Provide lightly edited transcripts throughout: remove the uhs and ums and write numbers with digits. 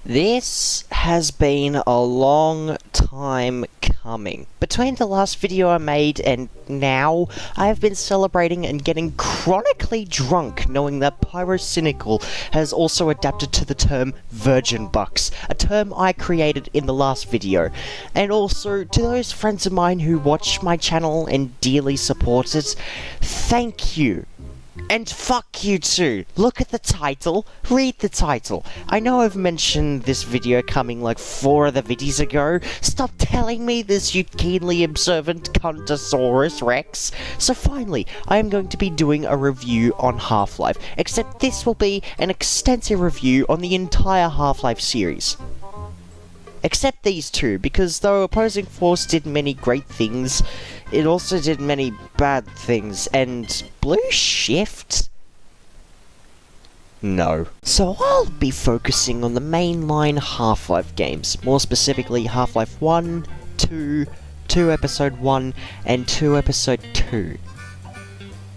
This has been a long time coming. Between the last video I made and now, I have been celebrating and getting chronically drunk knowing that Pyrocynical has also adapted to the term virgin bucks, a term I created in the last video. And also, to those friends of mine who watch my channel and dearly support it, thank you. And fuck you too. Look at the title, read the title. I know I've mentioned this video coming like 4 other videos ago. Stop telling me this, you keenly observant Cuntosaurus Rex. So finally, I am going to be doing a review on Half-Life, except this will be an extensive review on the entire Half-Life series. Except these two, because though Opposing Force did many great things, it also did many bad things, and Blue Shift? No. So I'll be focusing on the mainline Half-Life games, more specifically Half-Life 1, 2, 2 Episode 1, and 2 Episode 2.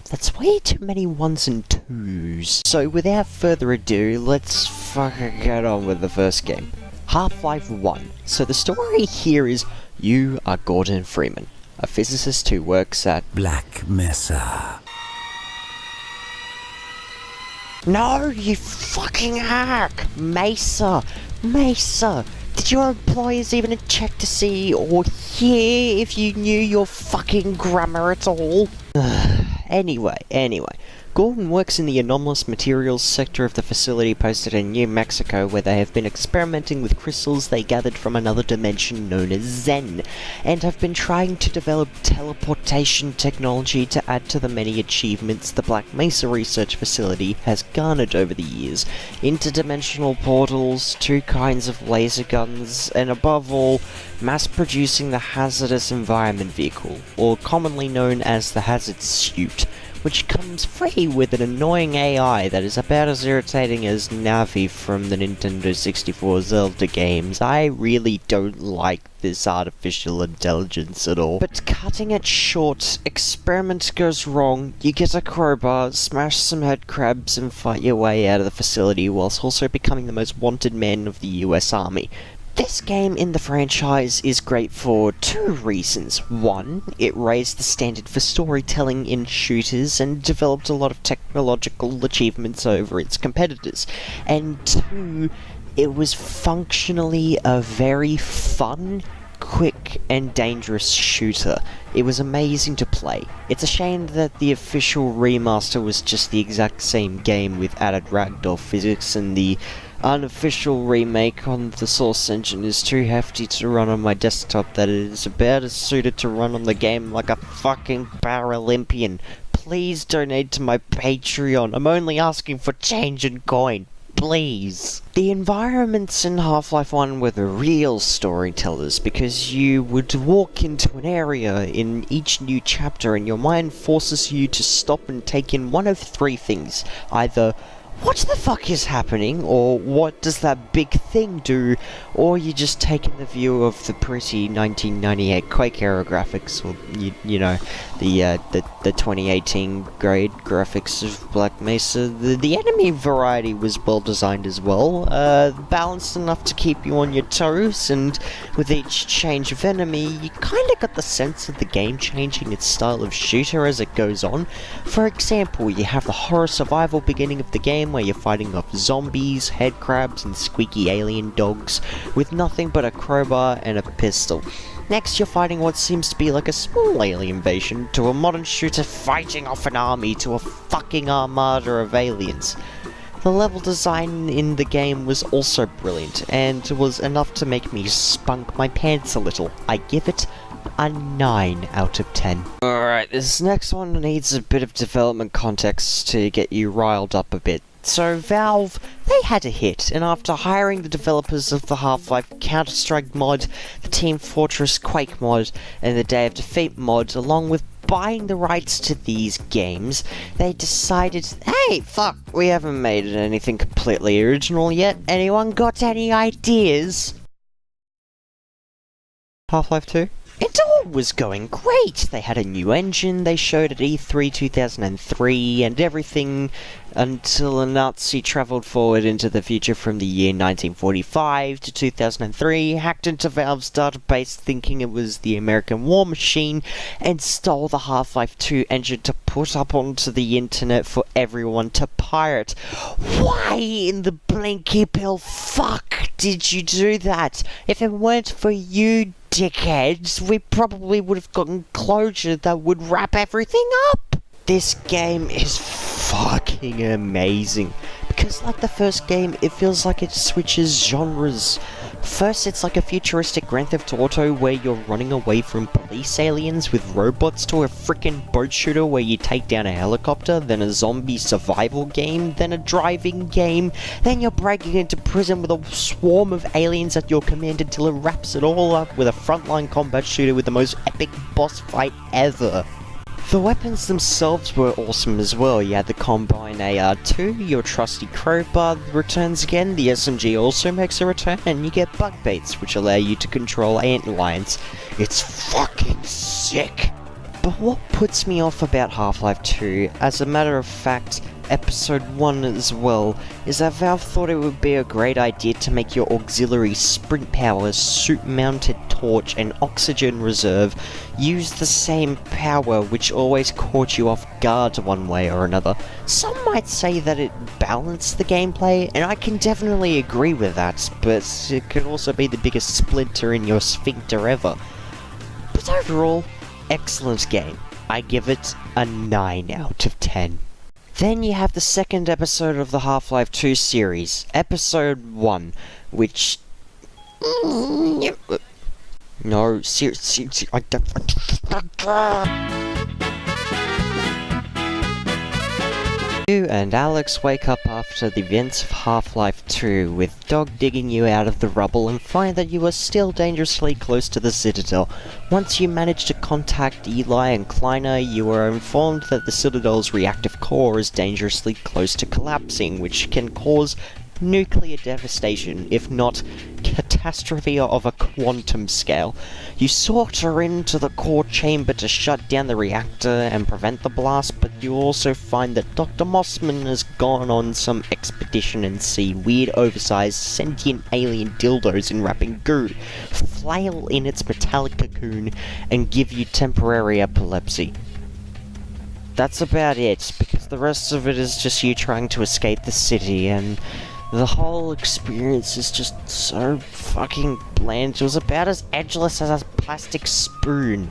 That's way too many 1s and 2s. So without further ado, let's fucking get on with the first game. Half-Life 1. So the story here is, you are Gordon Freeman, a physicist who works at Black Mesa. No, you fucking hack! Mesa! Mesa! Did your employers even check to see or hear if you knew your fucking grammar at all? Anyway. Gordon works in the anomalous materials sector of the facility posted in New Mexico, where they have been experimenting with crystals they gathered from another dimension known as Zen, and have been trying to develop teleportation technology to add to the many achievements the Black Mesa research facility has garnered over the years. Interdimensional portals, 2 kinds of laser guns, and above all, mass-producing the Hazardous environment vehicle, or commonly known as the Hazard Suit, which comes free with an annoying AI that is about as irritating as Navi from the Nintendo 64 Zelda games. I really don't like this artificial intelligence at all. But cutting it short, experiment goes wrong, you get a crowbar, smash some head crabs and fight your way out of the facility whilst also becoming the most wanted man of the US Army. This game in the franchise is great for 2 reasons. 1, it raised the standard for storytelling in shooters and developed a lot of technological achievements over its competitors. And 2, it was functionally a very fun, quick and dangerous shooter. It was amazing to play. It's a shame that the official remaster was just the exact same game with added ragdoll physics, and the unofficial remake on the Source engine is too hefty to run on my desktop that it is about as suited to run on the game like a fucking Paralympian. Please donate to my Patreon. I'm only asking for change and coin. Please. The environments in Half-Life 1 were the real storytellers, because you would walk into an area in each new chapter and your mind forces you to stop and take in one of 3 things. Either, what the fuck is happening, or what does that big thing do, or you just take in the view of the pretty 1998 Quake era graphics, or you know, the 2018 grade graphics of Black Mesa. The enemy variety was well designed as well, balanced enough to keep you on your toes, and with each change of enemy, you kinda got the sense of the game changing its style of shooter as it goes on. For example, you have the horror survival beginning of the game, where you're fighting off zombies, head crabs, and squeaky alien dogs with nothing but a crowbar and a pistol. Next, you're fighting what seems to be like a small alien invasion, to a modern shooter fighting off an army to a fucking armada of aliens. The level design in the game was also brilliant, and was enough to make me spunk my pants a little. I give it a 9 out of 10. Alright, this next one needs a bit of development context to get you riled up a bit. So Valve, they had a hit, and after hiring the developers of the Half-Life Counter-Strike mod, the Team Fortress Quake mod, and the Day of Defeat mod, along with buying the rights to these games, they decided, hey, fuck, we haven't made anything completely original yet. Anyone got any ideas? Half-Life 2? Into a was going great. They had a new engine they showed at E3 2003 and everything until a Nazi travelled forward into the future from the year 1945 to 2003, hacked into Valve's database thinking it was the American War Machine, and stole the Half-Life 2 engine to put up onto the internet for everyone to pirate. Why in the blinky pill fuck did you do that? If it weren't for you dickheads, we probably would have gotten closure that would wrap everything up. This game is fucking amazing. Because like the first game, it feels like it switches genres. First, it's like a futuristic Grand Theft Auto where you're running away from police aliens with robots, to a frickin' boat shooter where you take down a helicopter, then a zombie survival game, then a driving game, then you're breaking into prison with a swarm of aliens at your command until it wraps it all up with a frontline combat shooter with the most epic boss fight ever. The weapons themselves were awesome as well. You had the Combine AR-2, your trusty Crowbar returns again, the SMG also makes a return, and you get bug baits, which allow you to control ant lions. It's fucking sick! But what puts me off about Half-Life 2, as a matter of fact, Episode 1 as well, is that Valve thought it would be a great idea to make your auxiliary sprint power, suit-mounted torch, and oxygen reserve use the same power, which always caught you off guard one way or another. Some might say that it balanced the gameplay, and I can definitely agree with that, but it could also be the biggest splinter in your sphincter ever. But overall, excellent game. I give it a 9 out of 10. Then you have the second episode of the Half-Life 2 series, Episode 1, which... No, seriously, I don't... You and Alex wake up after the events of Half-Life 2, with Dog digging you out of the rubble, and find that you are still dangerously close to the Citadel. Once you manage to contact Eli and Kleiner, you are informed that the Citadel's reactive core is dangerously close to collapsing, which can cause nuclear devastation, if not catastrophe of a quantum scale. You saunter into the core chamber to shut down the reactor and prevent the blast, but you also find that Dr. Mossman has gone on some expedition and see weird oversized sentient alien dildos in wrapping goo flail in its metallic cocoon and give you temporary epilepsy. That's about it, because the rest of it is just you trying to escape the city, and the whole experience is just so fucking bland. It was about as edgeless as a plastic spoon.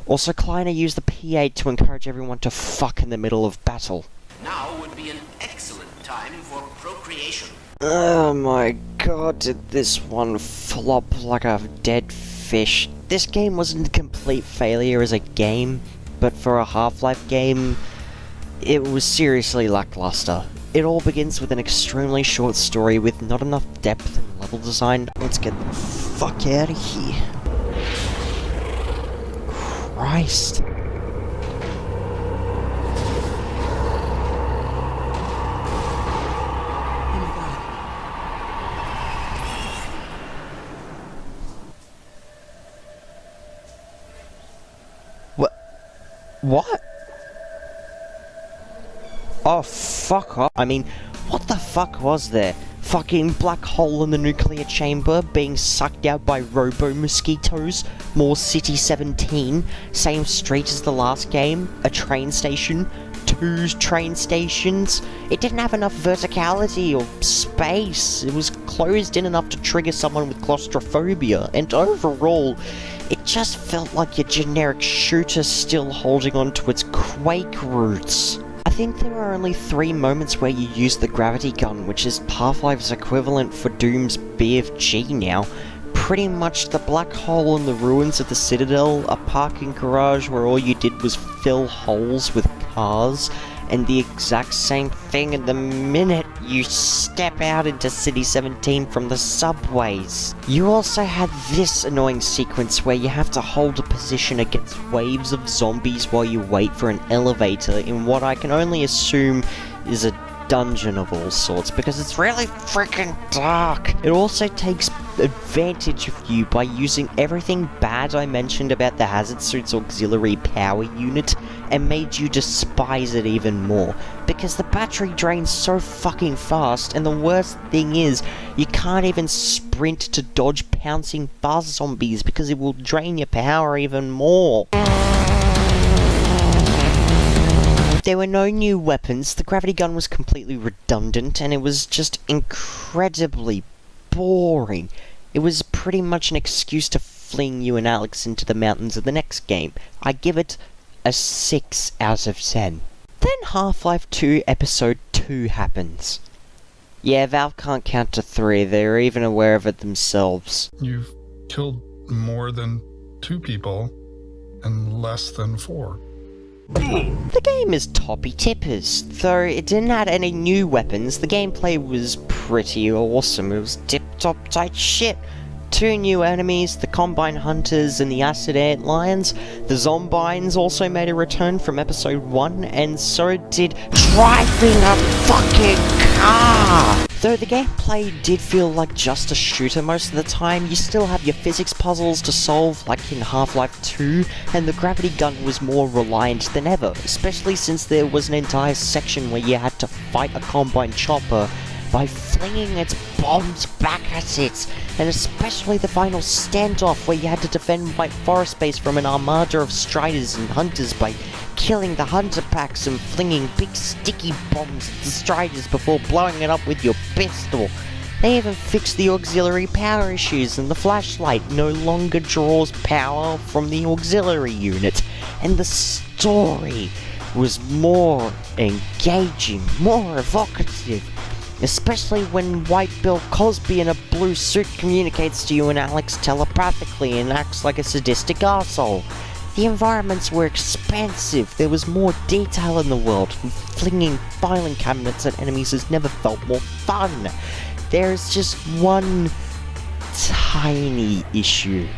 Also, Kleiner used the P8 to encourage everyone to fuck in the middle of battle. Now would be an excellent time for procreation. Oh my god, did this one flop like a dead fish. This game wasn't a complete failure as a game, but for a Half-Life game, it was seriously lackluster. It all begins with an extremely short story with not enough depth and level design. Let's get the fuck out of here. Christ. What? Oh, fuck off. I mean, what the fuck was there? Fucking black hole in the nuclear chamber, being sucked out by robo-mosquitoes, more City 17, same street as the last game, a train station, 2 train stations. It didn't have enough verticality or space. It was closed in enough to trigger someone with claustrophobia, and overall, it just felt like your generic shooter still holding on to its Quake roots. I think there are only 3 moments where you use the gravity gun, which is Half-Life's equivalent for Doom's BFG now. Pretty much the black hole in the ruins of the Citadel, a parking garage where all you did was fill holes with cars, and the exact same thing in the minute you step out into City 17 from the subways. You also had this annoying sequence where you have to hold a position against waves of zombies while you wait for an elevator in what I can only assume is a dungeon of all sorts, because it's really freaking dark. It also takes advantage of you by using everything bad I mentioned about the Hazard Suit's auxiliary power unit and made you despise it even more, because the battery drains so fucking fast, and the worst thing is, you can't even sprint to dodge pouncing fast zombies because it will drain your power even more. There were no new weapons, the gravity gun was completely redundant, and it was just incredibly boring. It was pretty much an excuse to fling you and Alex into the mountains of the next game. I give it a 6 out of 10. Then Half-Life 2 Episode 2 happens. Yeah, Valve can't count to 3, they're even aware of it themselves. You've killed more than 2 people and less than 4. The game is toppy tippers. Though it didn't add any new weapons, the gameplay was pretty awesome. It was tip-top tight shit. 2 new enemies, the Combine Hunters and the Acid Ant Lions. The Zombines also made a return from episode 1, and so did driving a fucking car! Though the gameplay did feel like just a shooter most of the time, you still have your physics puzzles to solve like in Half-Life 2, and the gravity gun was more reliant than ever, especially since there was an entire section where you had to fight a Combine chopper by flinging its bombs back at it, and especially the final standoff where you had to defend White Forest Base from an armada of Striders and Hunters by killing the Hunter packs and flinging big sticky bombs at the Striders before blowing it up with your pistol. They even fixed the auxiliary power issues, and the flashlight no longer draws power from the auxiliary unit, and the story was more engaging, more evocative. Especially when White Bill Cosby in a blue suit communicates to you and Alex telepathically and acts like a sadistic arsehole. The environments were expansive, there was more detail in the world, and flinging filing cabinets at enemies has never felt more fun. There's just one tiny issue.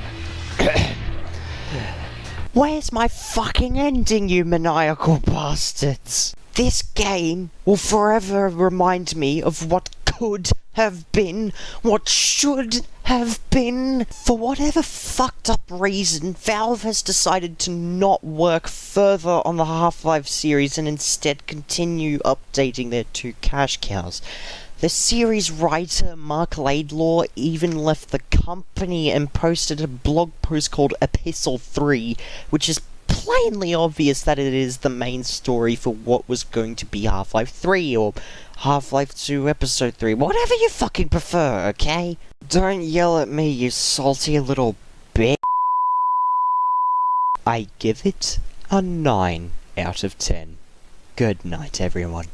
Where's my fucking ending, you maniacal bastards? This game will forever remind me of what could have been, what should have been. For whatever fucked up reason, Valve has decided to not work further on the Half-Life series and instead continue updating their 2 cash cows. The series writer Mark Laidlaw even left the company and posted a blog post called Epistle 3, which is plainly obvious that it is the main story for what was going to be Half-Life 3 or Half-Life 2 Episode 3, whatever you fucking prefer, okay? Don't yell at me, you salty little bitch. I give it a 9 out of 10. Good night, everyone.